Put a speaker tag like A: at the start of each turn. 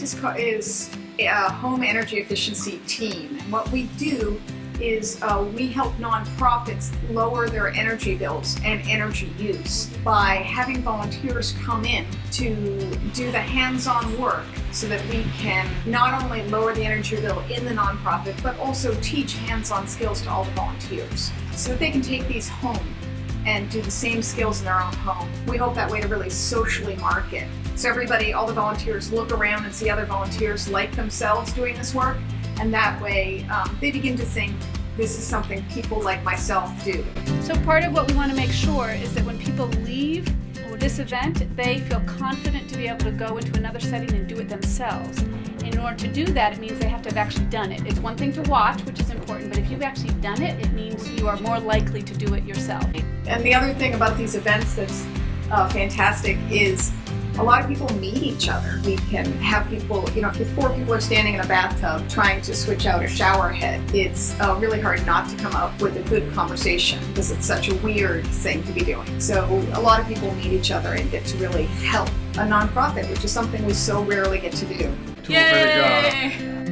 A: HEET is a home energy efficiency team. And what we do is we help nonprofits lower their energy bills and energy use by having volunteers come in to do the hands-on work so that we can not only lower the energy bill in the nonprofit, but also teach hands-on skills to all the volunteers so that they can take these home and do the same skills in their own home. We hope that way to really socially market. So everybody, all the volunteers look around and see other volunteers like themselves doing this work, and that way they begin to think this is something people like myself do.
B: So part of what we want to make sure is that when people leave this event, they feel confident to be able to go into another setting and do it themselves. In order to do that, it means they have to have actually done it. It's one thing to watch, which is important, but if you've actually done it, it means you are more likely to do it yourself.
A: And the other thing about these events that's fantastic is a lot of people meet each other. We can have people, if 4 people are standing in a bathtub trying to switch out a shower head, it's really hard not to come up with a good conversation because it's such a weird thing to be doing. So a lot of people meet each other and get to really help a nonprofit, which is something we so rarely get to do.
C: Tool for the job.